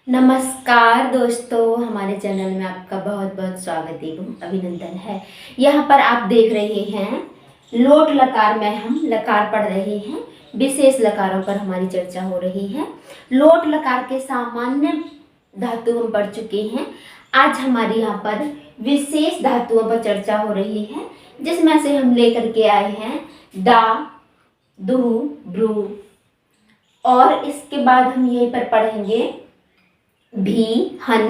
नमस्कार दोस्तों, हमारे चैनल में आपका बहुत बहुत स्वागत एवं अभिनंदन है। यहाँ पर आप देख रहे हैं लोट लकार में हम लकार पढ़ रहे हैं। विशेष लकारों पर हमारी चर्चा हो रही है। लोट लकार के सामान्य धातु हम पढ़ चुके हैं। आज हमारी यहाँ पर विशेष धातुओं पर चर्चा हो रही है, जिसमें से हम लेकर के आए हैं डा, दु, ब्रू। और इसके बाद हम यहीं पर पढ़ेंगे भी, हन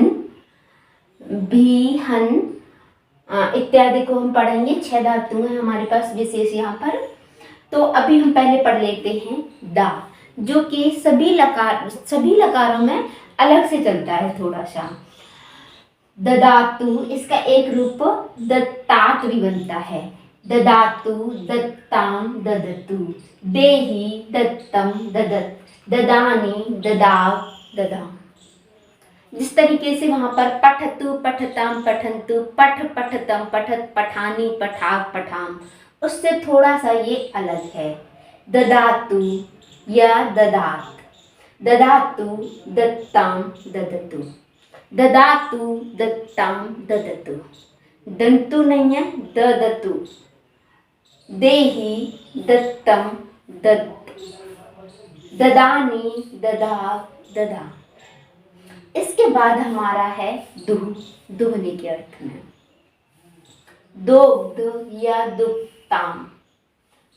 इत्यादि को हम पढ़ेंगे। 6 धातु हैं हमारे पास विशेष यहाँ पर। तो अभी हम पहले पढ़ लेते हैं डा, जो कि सभी लकारों में अलग से चलता है थोड़ा सा। ददातु, इसका एक रूप दत्तात भी बनता है। ददातु, दत्ताम, ददतु, देहि, दत्तम, ददत, ददानी, ददाव, ददाम। जिस तरीके से वहां पर पठतु, पठताम, पठंतु, पठ, पठतम, पठत, पठानी, पठाक, पठाम, उससे थोड़ा सा ये अलग है। ददातु या ददात, ददातु, दत्ताम, ददतु, ददातु, दत्ताम, ददतु, दंतु नहीं है, ददतु, देहि, दत्तम, दत्त, ददानी, ददाव, ददा। इसके बाद हमारा है दुह, दुहने के अर्थ में। दोग्ध या दुग्ताम,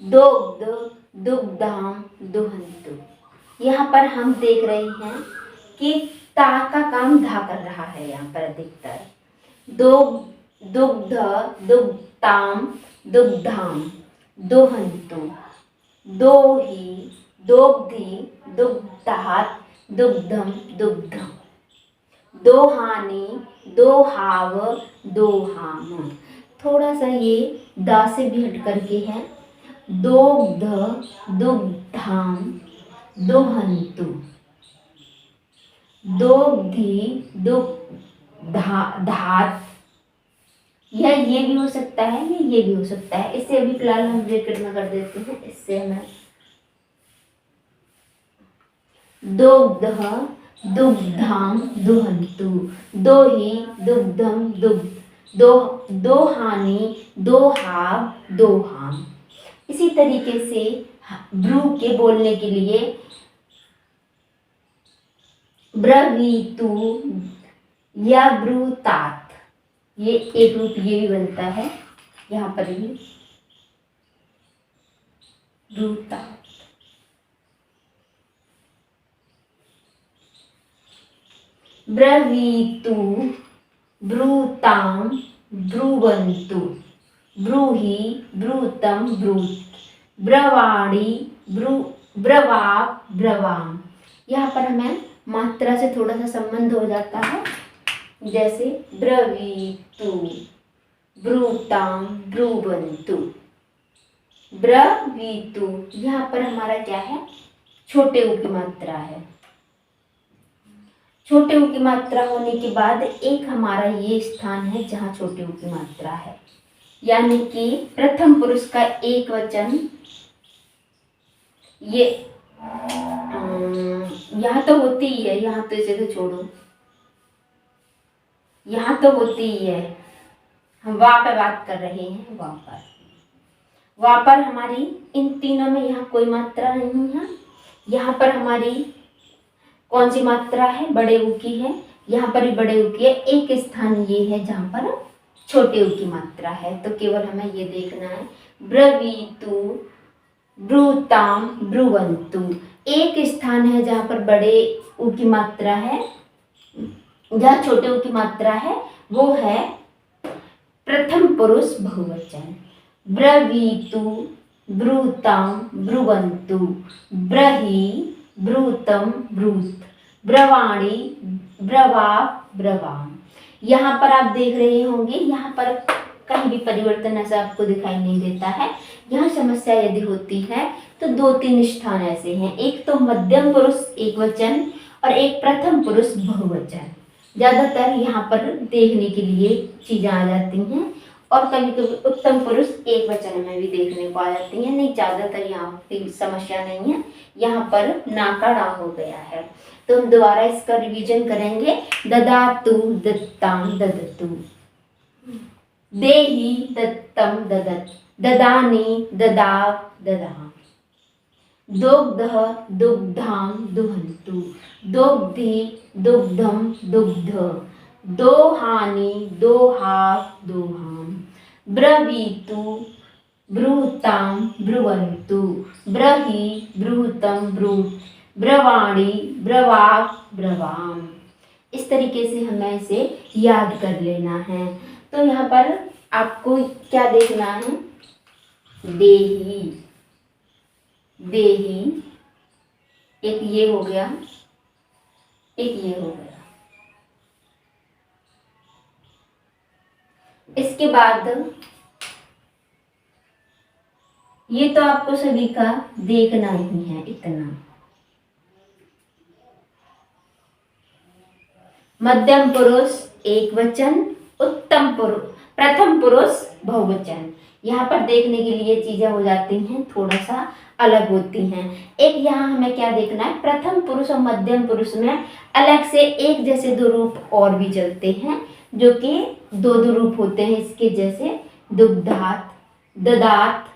दोग्ध, दुग्धाम, दुहंतु। यहाँ पर हम देख रहे हैं कि ता का काम धा कर रहा है यहाँ पर अधिकतर। दुग्ध, दुग्ताम, दुग्धाम, दुहंतु, दोही, दोग्धी, दुग्धात, दुग्धम, दुग्धम, दोहानी, दोहाव, दोहाम। थोड़ा सा ये दा से भी हट करके है। दोग्ध, दुग्धाम, दोहंतु, दोग्धी, दुग्धात। ये भी हो सकता है, ये भी हो सकता है। इसे अभी फिलहाल हम ब्रैकेट में कर देते हैं। इससे हमें दोग्ध, दुग्धाम, दुहंतु, दोही, दुग्धम, दुग्ध, दोहानी, दोहाव, दोहाम। इसी तरीके से ब्रू के बोलने के लिए ब्रवीतु या ब्रूतात, ये एक रूप ये भी बनता है यहाँ पर भी, ब्रूतात। ब्रवीतु, ब्रूताम, ब्रुवन्तु, ब्रूहि, ब्रूतम, ब्रूत, ब्रवाणी, ब्रवाव, ब्रवाम। यहाँ पर हमें मात्रा से थोड़ा सा संबंध हो जाता है। जैसे ब्रवीतु, ब्रूताम, ब्रुवन्तु, ब्रवीतु। यहाँ पर हमारा क्या है, छोटे ऊ की मात्रा है। छोटे ऊ की मात्रा होने के बाद एक हमारा ये स्थान है जहाँ छोटे ऊ की मात्रा है, यानी कि प्रथम पुरुष का एक वचन। ये यहाँ तो होती ही है, यहाँ तो इसे तो छोड़ो, यहाँ तो होती ही है। हम वहाँ पे बात कर रहे हैं। वहाँ पर हमारी इन तीनों में यहाँ कोई मात्रा नहीं है। यहाँ पर हमारी कौन सी मात्रा है, बड़े ऊ की है। यहाँ पर भी बड़े ऊ की है। एक स्थान ये है जहाँ पर छोटे ऊ की मात्रा है। तो केवल हमें ये देखना है, ब्रवीतु, ब्रूताम, ब्रुवन्तु। एक स्थान है जहाँ पर बड़े ऊ की मात्रा है, जहाँ छोटे ऊ की मात्रा है, वो है प्रथम पुरुष बहुवचन। ब्रवीतु, ब्रूताम, ब्रुवन्तु, ब्रही, ब्रूतम, ब्रूत, ब्रवाणी, ब्रवाव, ब्रवाम। यहाँ पर आप देख रहे होंगे, यहाँ पर कहीं भी परिवर्तन ऐसा आपको दिखाई नहीं देता है। यहाँ समस्या यदि होती है तो 2-3 स्थान ऐसे हैं। एक तो मध्यम पुरुष एक वचन और एक प्रथम पुरुष बहुवचन। ज़्यादातर यहाँ पर देखने के लिए चीज़ें आ जाती हैं। और कभी कभी उत्तम पुरुष एक वचन में भी देखने को आ जाती है। नहीं, ज़्यादातर यहाँ पे समस्या नहीं है, यहाँ पर नाकारा हो गया है। तो हम दोबारा इसका रिवीजन करेंगे। ददातु दत्तां ददतु, देहि दत्तं ददत्, ददानि ददाव ददाम, दुग्धः दुग्धां दुहन्तु, दुग्धि दुग्धं दुग्ध, दोहानि दोहाव दोहाम, ब्रवीतु ब्रूतां ब्रुवन्तु, ब्रहि ब्रूतं ब्रूत, ब्रवाणि ब्रवाव ब्रवाम। इस तरीके से हमें इसे याद कर लेना है। तो यहाँ पर आपको क्या देखना है, देही, देही, एक ये हो गया, एक ये हो गया। इसके बाद ये तो आपको सभी का देखना ही है इतना। मध्यम पुरुष एक वचन, उत्तम पुरुष, प्रथम पुरुष बहुवचन। यहाँ पर देखने के लिए चीजें हो जाती हैं थोड़ा सा अलग होती हैं। एक यहाँ हमें क्या देखना है, प्रथम पुरुष और मध्यम पुरुष में अलग से एक जैसे दो रूप और भी चलते हैं, जो कि दो दो रूप होते हैं इसके जैसे, दुग्धात, ददात,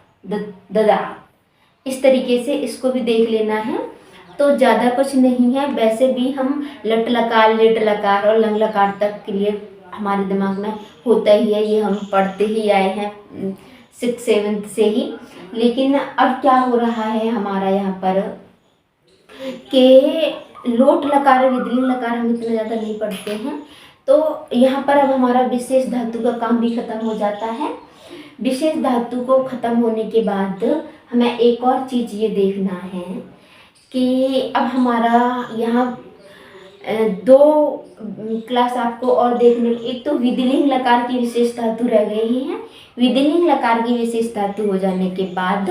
ददात। इस तरीके से इसको भी देख लेना है। तो ज़्यादा कुछ नहीं है, वैसे भी हम लट लकार, लेट लकार और लंग लकार तक के लिए हमारे दिमाग में होता ही है, ये हम पढ़ते ही आए हैं 6th-7th से ही। लेकिन अब क्या हो रहा है हमारा यहाँ पर कि लोट लकार, विदलीन लकार हम इतना ज़्यादा नहीं पढ़ते हैं। तो यहाँ पर अब हमारा विशेष धातु का काम भी खत्म हो जाता है। विशेष धातु को खत्म होने के बाद हमें एक और चीज़ ये देखना है कि अब हमारा यहाँ 2 क्लास आपको और देखने, एक तो विधिलिंग लकार की विशेष धातु रह गई है। विधिलिंग लकार की विशेष धातु हो जाने के बाद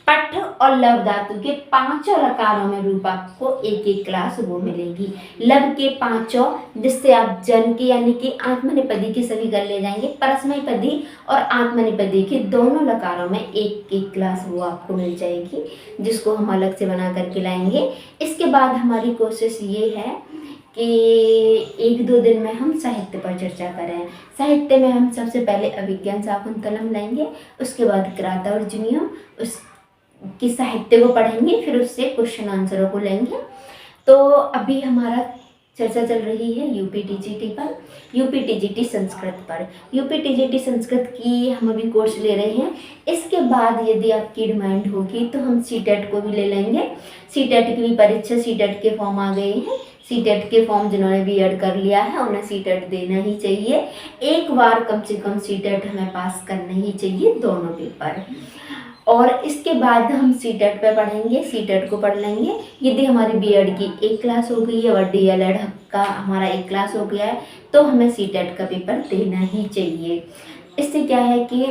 पठ और लव धातु के 5 लकारों में रूप आपको एक एक क्लास वो मिलेगी। लव के 5, जिससे आप जन के यानी कि आत्मनेपदी के सभी कर ले जाएंगे। परस्मैपदी और आत्मनेपदी के दोनों लकारों में एक एक क्लास वो आपको मिल जाएगी, जिसको हम अलग से बना करके लाएंगे। इसके बाद हमारी कोशिश ये है कि 1-2 दिन में हम साहित्य पर चर्चा करें। साहित्य में हम सबसे पहले अभिज्ञान शाकुंतलम लेंगे, उसके बाद क्रातार्जुनीयम, उसकी साहित्य को पढ़ेंगे, फिर उससे क्वेश्चन आंसरों को लेंगे। तो अभी हमारा चर्चा चल रही है यूपीटीजीटी पर, यूपीटीजीटी संस्कृत पर। यूपीटीजीटी संस्कृत की हम अभी कोर्स ले रहे हैं। इसके बाद यदि आपकी डिमांड होगी तो हम सीटेट को भी ले लेंगे। सीटेट की भी परीक्षा, सीटेट के फॉर्म आ गए हैं। सीटेट के फॉर्म जिन्होंने भी ऐड कर लिया है उन्हें सीटेट देना ही चाहिए। एक बार कम से कम सीटेट हमें पास करना ही चाहिए, दोनों पेपर। और इसके बाद हम सीटेट पे पढ़ेंगे, सीटेट को पढ़ लेंगे। यदि हमारी बीएड की एक क्लास हो गई है और डीएलएड का हमारा एक क्लास हो गया है तो हमें सीटेट का पेपर देना ही चाहिए। इससे क्या है कि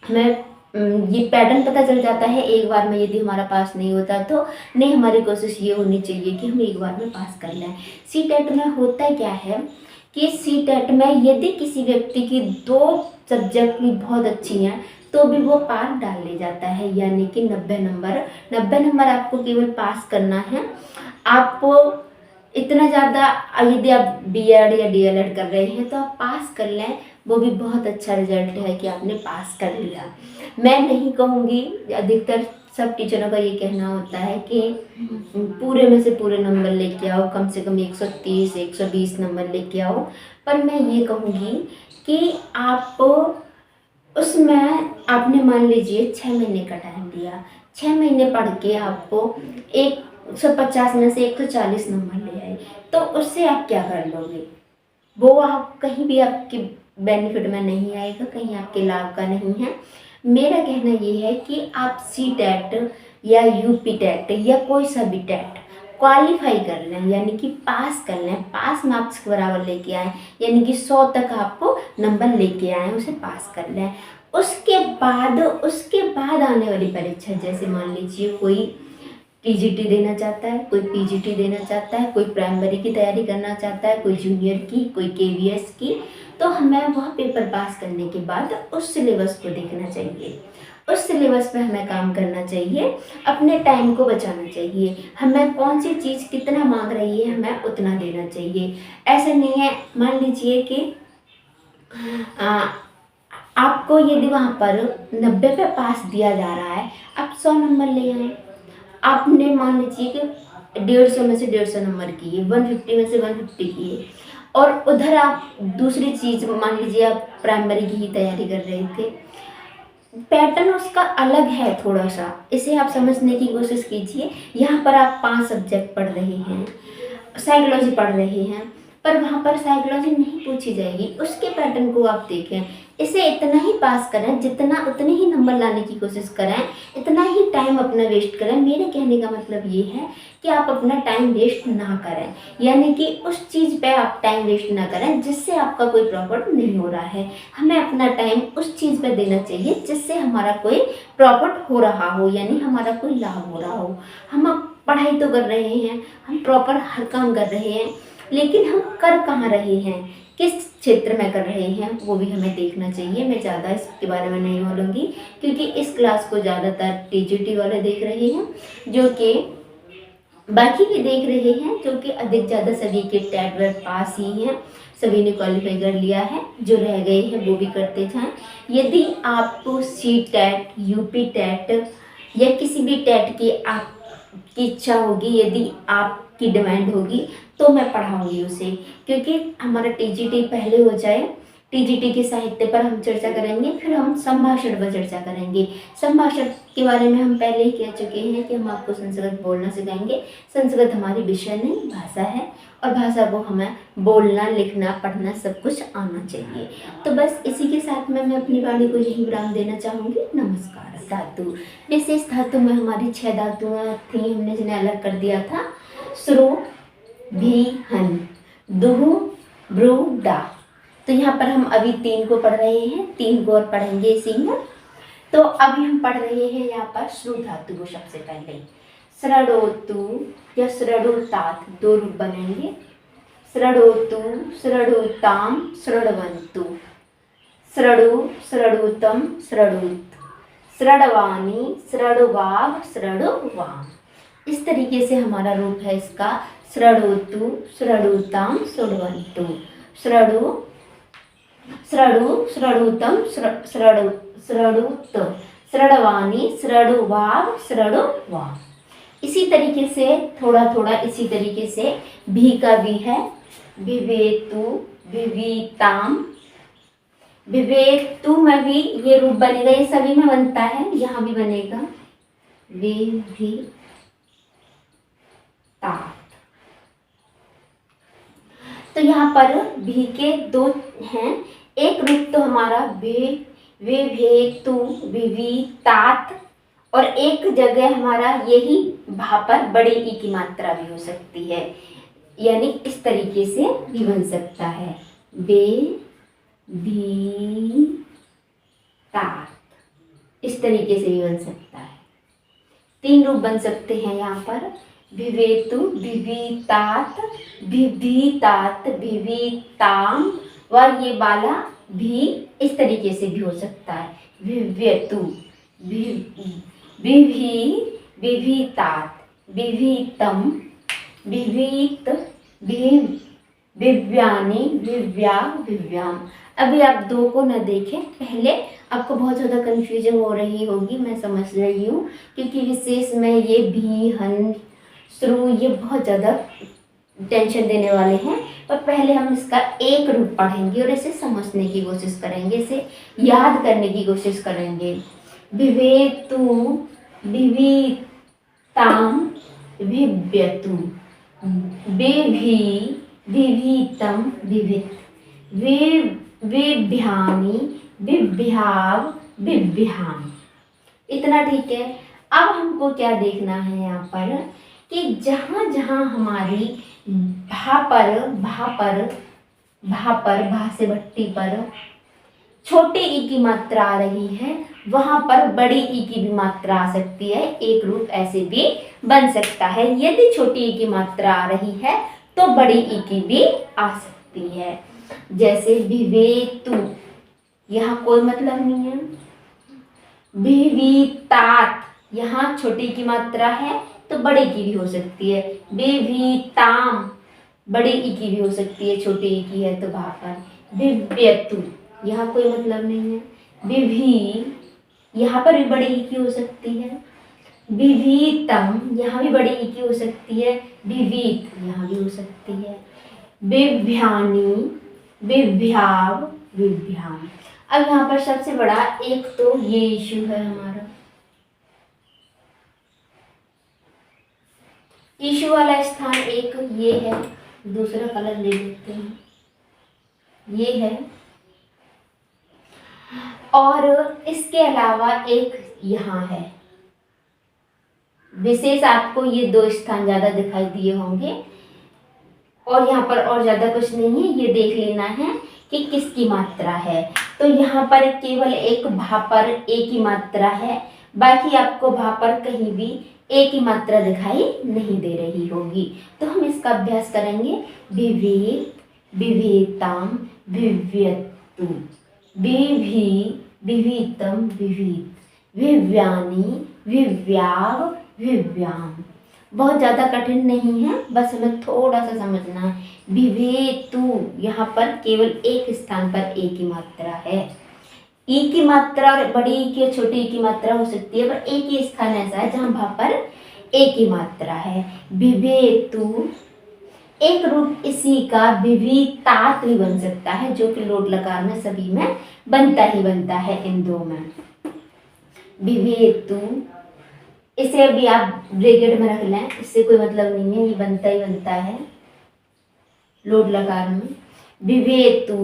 हमें ये पैटर्न पता चल जाता है एक बार में। यदि हमारा पास नहीं होता तो नहीं, हमारी कोशिश ये होनी चाहिए कि हम एक बार में पास कर लें। सीटेट में होता क्या है कि सीटेट में यदि किसी व्यक्ति की 2 सब्जेक्ट भी बहुत अच्छी हैं तो भी वो पास डाल ले जाता है, यानी कि 90 नंबर आपको केवल पास करना है। आपको इतना ज़्यादा, यदि आप बीएड या डीएलएड कर रहे हैं तो आप पास कर लें, वो भी बहुत अच्छा रिजल्ट है कि आपने पास कर लिया। मैं नहीं कहूँगी, अधिकतर सब टीचरों का ये कहना होता है कि पूरे में से पूरे नंबर लेके आओ, कम से कम 130-120 नंबर लेके आओ। पर मैं ये कहूँगी कि आप उसमें आपने मान लीजिए 6 महीने का टाइम दिया, 6 महीने पढ़ के आपको 150 में से 140 नंबर ले आए, तो उससे आप क्या कर लोगे? वो आप कहीं भी आपके बेनिफिट में नहीं आएगा, कहीं आपके लाभ का नहीं है। मेरा कहना ये है कि आप सीटेट या यूपी टेट या कोई सा भी टेट क्वालिफाई कर लें, यानी कि पास कर लें, पास मार्क्स के बराबर लेके आएँ, यानी कि 100 तक आपको नंबर लेके आएँ, उसे पास कर लें। उसके बाद आने वाली परीक्षा, जैसे मान लीजिए कोई टीजीटी देना चाहता है, कोई पीजीटी देना चाहता है, कोई प्राइमरी की तैयारी करना चाहता है, कोई जूनियर की, कोई केवीएस की, तो हमें वह पेपर पास करने के बाद उस सिलेबस को देखना चाहिए, उस सिलेबस पे हमें काम करना चाहिए, अपने टाइम को बचाना चाहिए, हमें कौन सी चीज़ कितना मांग रही है हमें उतना देना चाहिए। ऐसा नहीं है, मान लीजिए कि आपको यदि वहाँ पर 90 पे पास दिया जा रहा है, आप 100 नंबर ले आए, आपने मान लीजिए कि 150 में से 150 नंबर किए, 150 में से 150 किए, और उधर आप दूसरी चीज़ मान लीजिए आप प्राइमरी की ही तैयारी कर रहे थे, पैटर्न उसका अलग है थोड़ा सा, इसे आप समझने की कोशिश कीजिए। यहाँ पर आप 5 सब्जेक्ट पढ़ रहे हैं, साइकोलॉजी पढ़ रहे हैं, पर वहाँ पर साइकोलॉजी नहीं पूछी जाएगी, उसके पैटर्न को आप देखें, इसे इतना ही पास करें जितना, उतने ही नंबर लाने की कोशिश करें, इतना ही टाइम अपना वेस्ट करें। मेरे कहने का मतलब ये है कि आप अपना टाइम वेस्ट ना करें, यानी कि उस चीज़ पे आप टाइम वेस्ट ना करें जिससे आपका कोई प्रॉफिट नहीं हो रहा है। हमें अपना टाइम उस चीज़ पे देना चाहिए जिससे हमारा कोई प्रॉफिट हो रहा हो, यानी हमारा कोई लाभ हो रहा हो। हम अब पढ़ाई तो कर रहे हैं, हम प्रॉपर हर काम कर रहे हैं, लेकिन हम कर कहाँ रहे हैं, किस क्षेत्र में कर रहे हैं, वो भी हमें देखना चाहिए। मैं ज़्यादा इसके बारे में नहीं बोलूँगी क्योंकि इस क्लास को ज़्यादातर टीजीटी वाले देख रहे हैं, जो कि बाकी भी देख रहे हैं, जो कि अधिक ज़्यादा सभी के टेट वेट पास ही हैं, सभी ने क्वालिफाई कर लिया है, जो रह गए हैं वो भी करते जाएं। यदि आपको सी टेट, यूपी टेट या किसी भी टेट की आपकी इच्छा होगी, यदि आपकी डिमांड होगी, तो मैं पढ़ाऊंगी उसे, क्योंकि हमारा टीजीटी पहले हो जाए, टीजीटी के साहित्य पर हम चर्चा करेंगे, फिर हम संभाषण पर चर्चा करेंगे। संभाषण के बारे में हम पहले ही कह चुके हैं कि हम आपको संस्कृत बोलना सिखाएंगे। संस्कृत हमारी विषय नहीं, भाषा है, और भाषा को हमें बोलना, लिखना, पढ़ना सब कुछ आना चाहिए। तो बस इसी के साथ में मैं अपनी वाणी को यही विराम देना चाहूँगी। नमस्कार। धातु, विशेष धातु में हमारी 6 धातुएं थी, हमने जिन्हें अलग कर दिया था। श्रु, भी, हन, दुहु, ब्रू, डा। तो यहाँ पर हम अभी 3 को पढ़ रहे हैं, 3 को और पढ़ेंगे इसी में। तो अभी हम पढ़ रहे हैं यहाँ पर श्रु धातु को। सबसे पहले सृडोतु या सृडोतात 2 रूप बनेंगे। सृडोतु, सृडोताम, सृडवन्तु, सृडु, सृडोतम, सृडोत, सृडवानी, सृडवाग, सृडवाम। इस तरीके से हमारा रूप है इसका। सृडोतु, सृडोताम, सृडवन्तु, सृडु, सृडु, सृडोतम, सृडोत, सृडवानी, सृडवाग, सृडवाम। इसी तरीके से थोड़ा थोड़ा इसी तरीके से भी का भी है। विवेतु, विवीताम, विवेतु में भी ये रूप बनेगा, ये सभी में बनता है, यहाँ भी बनेगा विविता। तो यहाँ पर भी के 2 हैं, एक रूप तो हमारा विवेतु, विवितात, और एक जगह हमारा यही भा पर बड़े ई की मात्रा भी हो सकती है, यानी इस तरीके से भी बन सकता है, तात, इस तरीके से भी बन सकता है। 3 रूप बन सकते हैं यहाँ पर, विवेतु, विवितात, विवितात, विविताम, व ये वाला भी इस तरीके से भी हो सकता है, विव्यतु, विवितात, विवितम, विवित, विव्यानी, विव्या, विव्याम। अभी आप 2 को न देखें, पहले आपको बहुत ज़्यादा कन्फ्यूजन हो रही होगी, मैं समझ रही हूँ, क्योंकि विशेष में ये भी, हन, श्रु, ये बहुत ज़्यादा टेंशन देने वाले हैं। पर पहले हम इसका एक रूप पढ़ेंगे और इसे समझने की कोशिश करेंगे, इसे याद करने की कोशिश करेंगे। विवेतु, विविताम, विव्यतु, विभी, विवितम, विवित, विभ्यानी, विभ्याव, विभ्याम। इतना ठीक है। अब हमको क्या देखना है यहाँ पर कि जहाँ जहाँ हमारी भा से भट्टी पर छोटे ई की मात्रा आ रही है, वहां पर बड़ी ई की भी मात्रा आ सकती है। एक रूप ऐसे भी बन सकता है। यदि छोटी ई की मात्रा आ रही है तो बड़ी ई की भी आ सकती है। जैसे विवेतु, यहाँ कोई मतलब नहीं है। विवितात, यहाँ छोटी की मात्रा है तो बड़ी की भी हो सकती है। विविताम, बड़ी ई की भी हो सकती है, छोटी ई की है तो वहां पर। विव्यतु, यहाँ कोई मतलब नहीं है। विभि, यहाँ पर भी बड़ी ई की हो सकती है। विवितम, यहाँ भी बड़ी ई की हो सकती है। विवित, यहाँ भी हो सकती है। विभ्यानी, विभ्याव, विभ्याम। अब यहाँ पर सबसे बड़ा एक तो ये इशू है हमारा, इशू वाला स्थान एक ये है। दूसरा कलर ले लेते हैं, ये है। और इसके अलावा एक यहाँ है। विशेष आपको ये दो स्थान ज्यादा दिखाई दिए होंगे और यहाँ पर और ज्यादा कुछ नहीं है। ये देख लेना है कि किसकी मात्रा है। तो यहाँ पर केवल एक भा पर एक ही मात्रा है, बाकी आपको भा पर कहीं भी एक ही मात्रा दिखाई नहीं दे रही होगी। तो हम इसका अभ्यास करेंगे। विवेक, विवेताम, विव्यतु, विभि, विवितम, विवित, विव्यानी, विव्याव, विव्याम। बहुत ज्यादा कठिन नहीं है, बस हमें थोड़ा सा समझना है। विवेतु, यहाँ पर केवल एक स्थान पर एक ही मात्रा है। ई की मात्रा और बड़ी ई की छोटी ई की मात्रा हो सकती है, पर एक ही स्थान ऐसा है जहाँ वहां पर एक ही मात्रा है। विवेतु, एक रूप इसी का विवितात भी बन सकता है, जो कि लोट लकार में सभी में बनता ही बनता है, इन दो में। विवेतु, इसे अभी आप ब्रैकेट में रख लें, इससे कोई मतलब नहीं है, ये बनता ही बनता है लोट लकार में। विवेतु,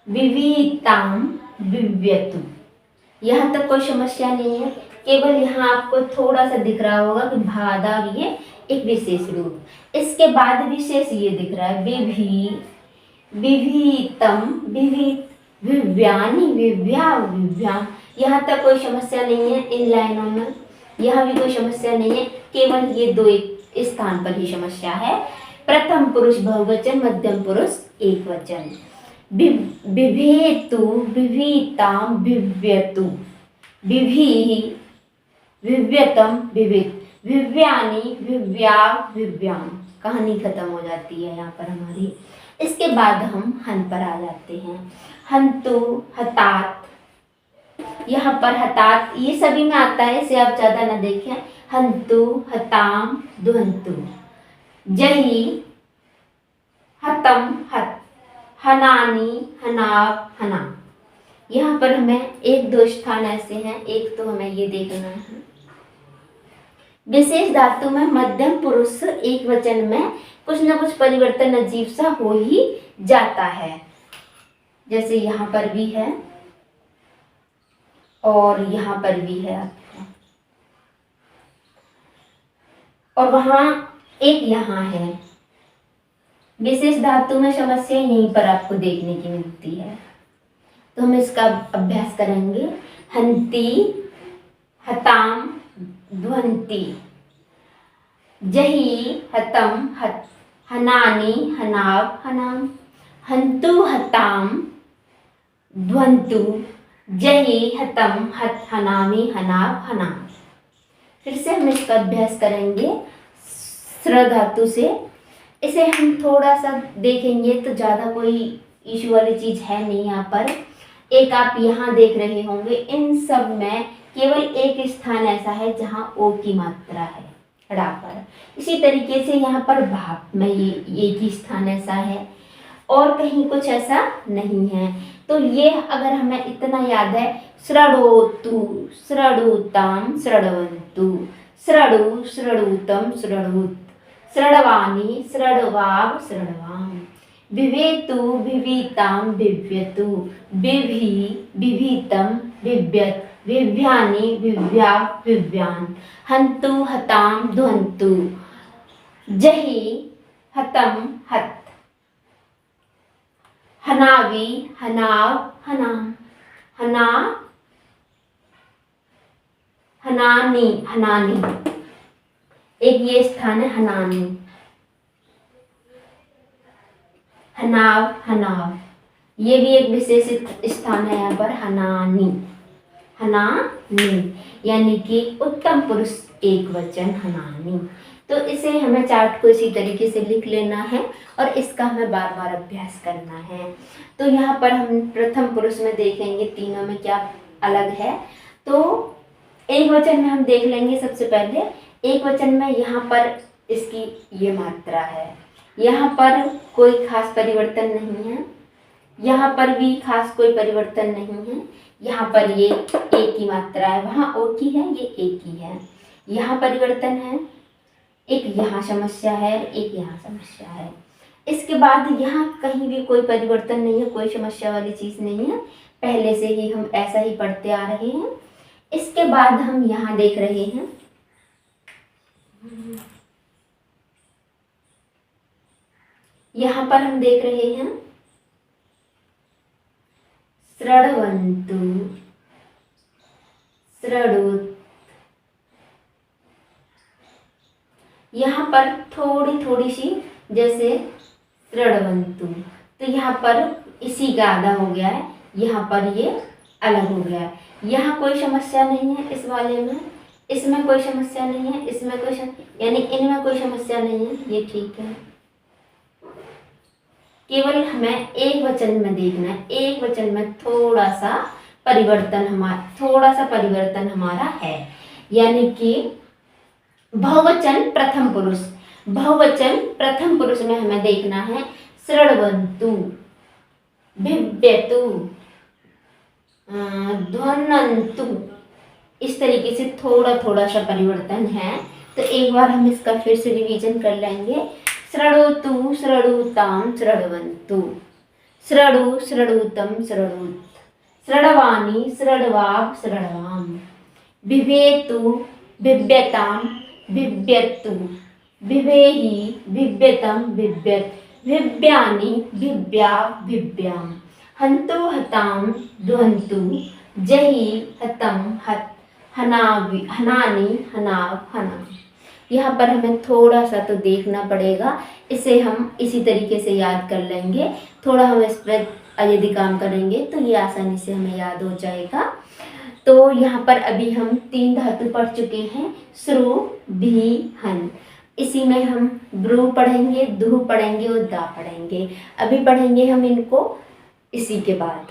विविताम, विव्यतु, यहाँ तक कोई समस्या नहीं है। केवल यहाँ आपको थोड़ा सा दिख रहा होगा कि भादा ये एक विशेष रूप, इसके बाद विशेष ये दिख रहा है। विभि, विवितम, विवित, विव्यानी, विव्या, विव्याम। यहाँ तक कोई समस्या नहीं है इन लाइनों में, यहाँ भी कोई समस्या नहीं है। केवल ये दो एक स्थान पर ही समस्या है। प्रथम पुरुष बहुवचन, मध्यम पुरुष एक वचन। विभेतु, विविताम, विव्यतु, विभि, विव्यतम, विवित, विव्यानी, विव्या, विव्याम। कहानी खत्म हो जाती है यहाँ पर हमारी। इसके बाद हम हन पर आ जाते हैं। हंतु, हतात, यहाँ पर हतात ये सभी में आता है, इसे आप ज्यादा ना देखें। हंतु, हताम, दुहंतु। जही, हतम, हत, हनानी, हनाव, हना। यहाँ पर हमें एक दो स्थान ऐसे हैं, एक तो हमें ये देखना है। विशेष धातु में मध्यम पुरुष एक वचन में कुछ न कुछ परिवर्तन अजीब सा हो ही जाता है, जैसे यहाँ पर भी है और यहाँ पर भी है आपका, और वहां एक यहाँ है। विशेष धातु में समस्या यहीं पर आपको देखने की मिलती है। तो हम इसका अभ्यास करेंगे। हंती, हताम, ध्वंती। जही, हतम, हत, हनानी, हनाव, हनाम। हंतु, हताम, ध्वंतु। जही, हतम, हत, हनामी, हनाव, हनाम। फिर से हम इसका अभ्यास करेंगे स्र धातु से। इसे हम थोड़ा सा देखेंगे तो ज़्यादा कोई इशू वाली चीज़ है नहीं यहाँ पर। एक आप यहाँ देख रहे होंगे, इन सब में केवल एक स्थान ऐसा है जहाँ ओ की मात्रा है, ड़ा पर। इसी तरीके से यहाँ पर भाप में ये एक ही स्थान ऐसा है और कहीं कुछ ऐसा नहीं है। तो ये अगर हमें इतना याद है, सृणोतु, सृणुताम, सृणवन्तु, सृणु, सृणुतम, सृणुत, सृणवानी, सृणवाव, सृणवाम। विवेतु, विविताम, विव्यतु, विभि, विवितम, विव्यत, विव्यानी, विव्या, विव्यान। हंतु, हताम, ध्वंतु। जही, हतम, हत। हनावी, हनाव, हनाम। हना, हनानी, हनानी, एक ये स्थान है हनानी। हनाव, हनाव, ये भी एक विशेष स्थान है यहाँ पर हनानी, हनानी, यानी कि उत्तम पुरुष एक वचन हनानी। तो इसे हमें चार्ट को इसी तरीके से लिख लेना है और इसका हमें बार बार अभ्यास करना है। तो यहाँ पर हम प्रथम पुरुष में देखेंगे तीनों में क्या अलग है। तो एक वचन में हम देख लेंगे सबसे पहले। एक वचन में यहाँ पर इसकी ये मात्रा है, यहाँ पर कोई खास परिवर्तन नहीं है, यहाँ पर भी खास कोई परिवर्तन नहीं है, यहाँ पर ये एक ही मात्रा है, वहाँ ओ की है, ये एक ही है। यहाँ परिवर्तन है, एक यहाँ समस्या है, एक यहाँ समस्या है। इसके बाद यहाँ कहीं भी कोई परिवर्तन नहीं है, कोई समस्या वाली चीज़ नहीं है, पहले से ही हम ऐसा ही पढ़ते आ रहे हैं। इसके बाद हम यहाँ देख रहे हैं यहाँ पर हम देख रहे हैं शृण्वन्तु, शृणुत। यहाँ पर थोड़ी थोड़ी सी जैसे शृण्वन्तु, तो यहाँ पर इसी का आधा हो गया है, यहाँ पर ये अलग हो गया है। यहाँ कोई समस्या नहीं है इस वाले में, इसमें कोई समस्या नहीं है, इसमें कोई यानी इनमें कोई समस्या नहीं है, ये ठीक है। केवल हमें एक वचन में देखना है, एक वचन में थोड़ा सा परिवर्तन हमारा है, यानी कि बहुवचन प्रथम पुरुष, बहुवचन प्रथम पुरुष में हमें देखना है शृण्वन्तु, बिभ्यतु, ध्वनन्तु, इस तरीके से थोड़ा थोड़ा सा परिवर्तन है। तो एक बार हम इसका फिर से रिवीजन कर लेंगे। शृणोतु, शृणुतां, शृण्वन्तु, शृणु, शृणुतं, शृणुत, शृण्वानि, शृण्वाव, शृण्वाम, बिभेतु, बिभ्यतां, बिभ्यतु, बिभेहि, बिभ्यतं, बिभ्यत, बिभ्यानि, बिभ्याव, बिभ्याम, हन्तु, हतां, ध्वन्तु, जहि, हतं, हत, हनावि, हनानि, हनाव, हनाम। यहाँ पर हमें थोड़ा सा तो देखना पड़ेगा, इसे हम इसी तरीके से याद कर लेंगे। थोड़ा हम इस पर यदि काम करेंगे तो ये आसानी से हमें याद हो जाएगा। तो यहाँ पर अभी हम 3 धातु पढ़ चुके हैं, श्रु, भी, हन। इसी में हम ब्रू पढ़ेंगे, दुह पढ़ेंगे और दा पढ़ेंगे। अभी पढ़ेंगे हम इनको इसी के बाद।